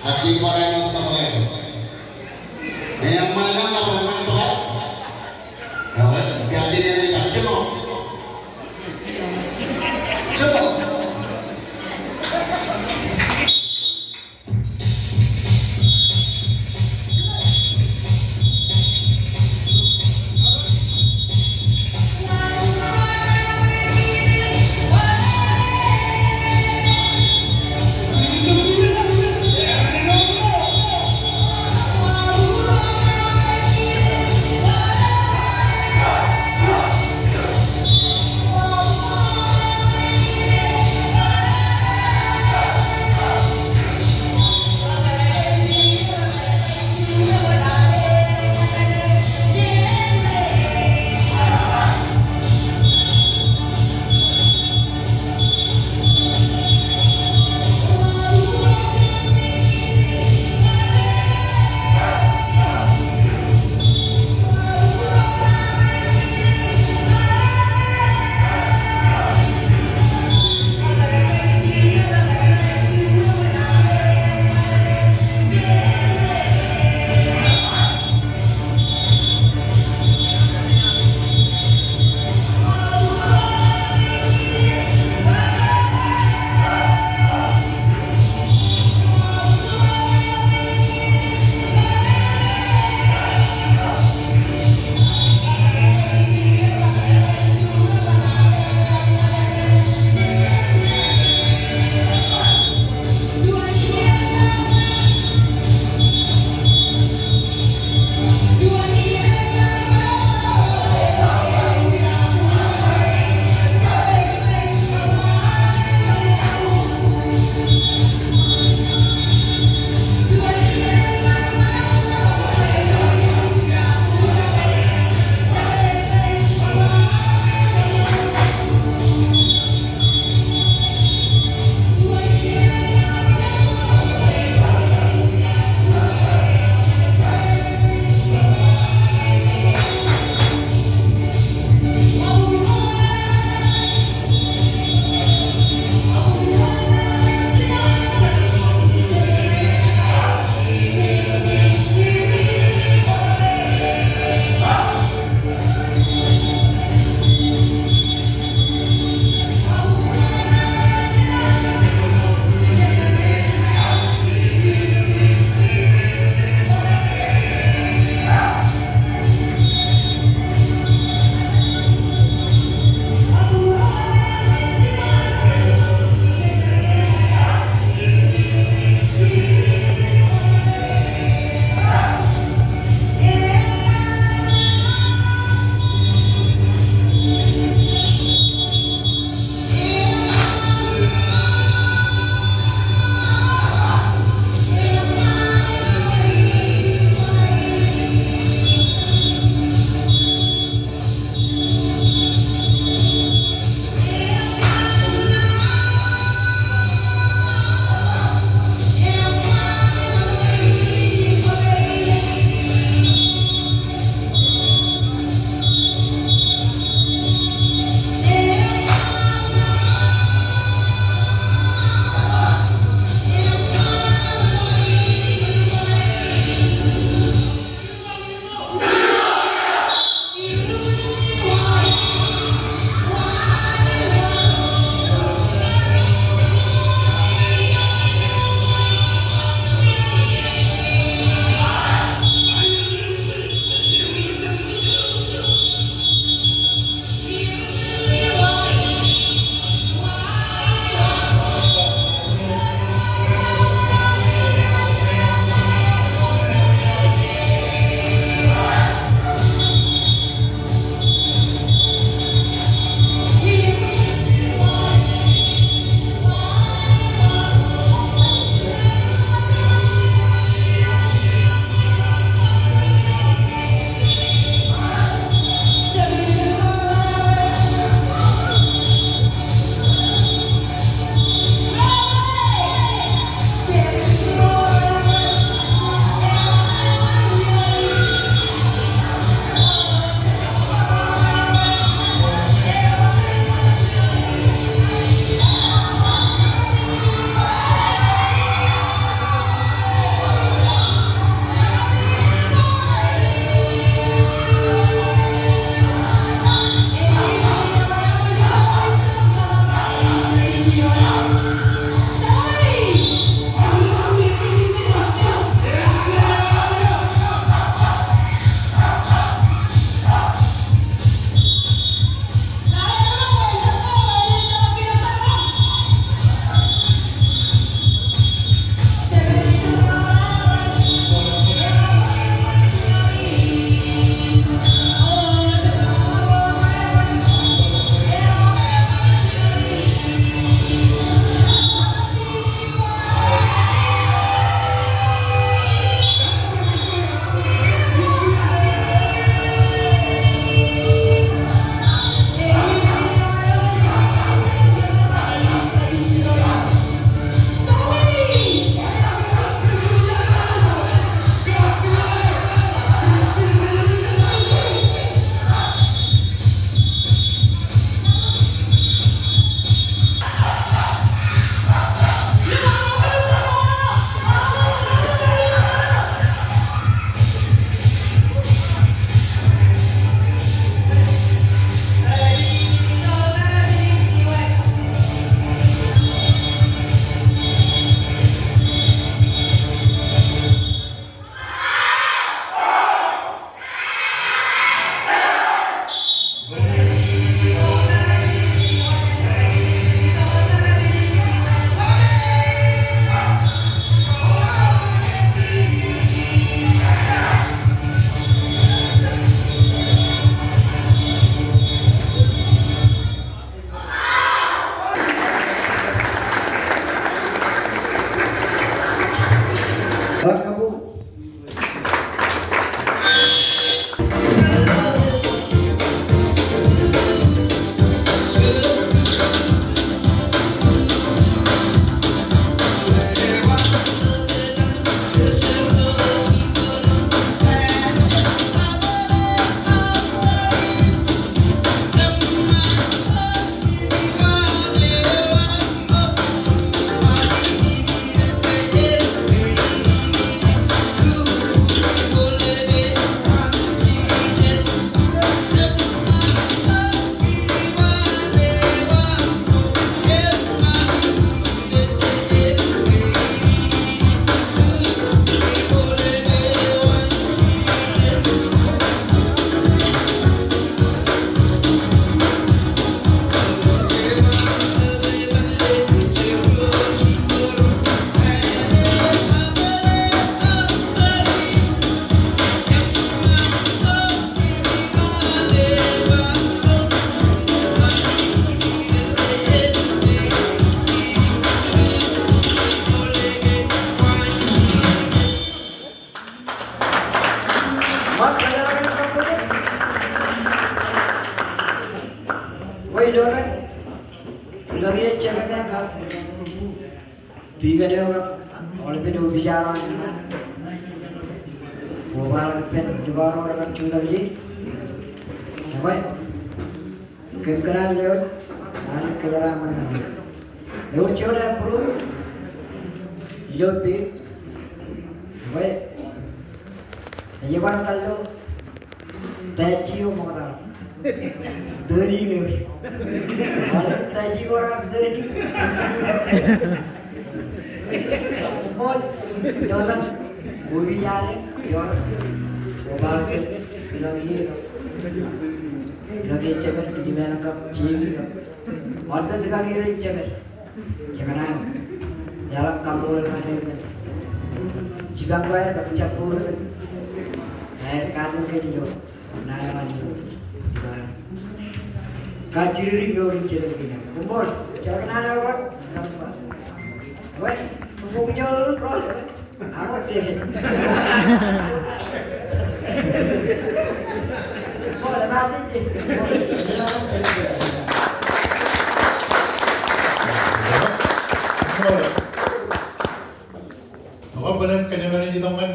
Hati para yang terbaik. Yang mana kalau mentok, ya hati dia yang cuma, cuma. tiga dia oleh video bicara mobile pen juga orang cuci lagi apa kebenaran lewat dan kebenaran mana lewat coba perlu lebih apa ये बात कर लो तैजियो मगरा दरी में और तैजी को रख दरी बोल जो तक वो भी यार है जो वो बात के लगे चक्कर की मैंने कब चीज़ और तो दिखा के रही चक्कर ना यार कम बोल रहा है jika kau ada bercampur air kamu ke dia, nama dia, kaciri dia orang cerita begini. Kumpul, jangan ada orang, weh, kumpulnya orang terus, apa dia? Boleh mati Awalnya kenyaman ini teman,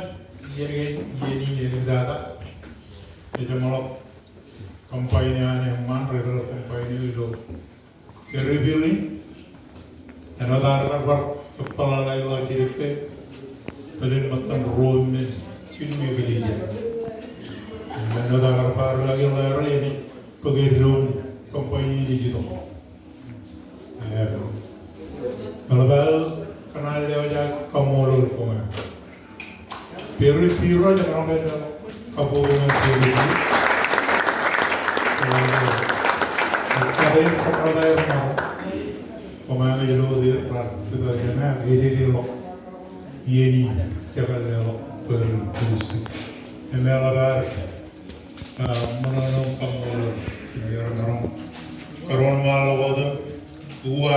ini data. Jadi malah kampanye yang mana adalah kampanye itu revealing. Dan ada kepala lain direct, beliau matan romen, cuma kerja. Dan ada para lain ini pekerjaan kampanye ini gitu. Kalau kenal dia aja kamu lalu koma. Piro aja kalau kita kabulkan sendiri. Ada yang kata yang mau koma itu dia kita jangan ini lo ini jangan lo berfungsi. Ini adalah menanam kamu lalu. Jadi orang malu ada dua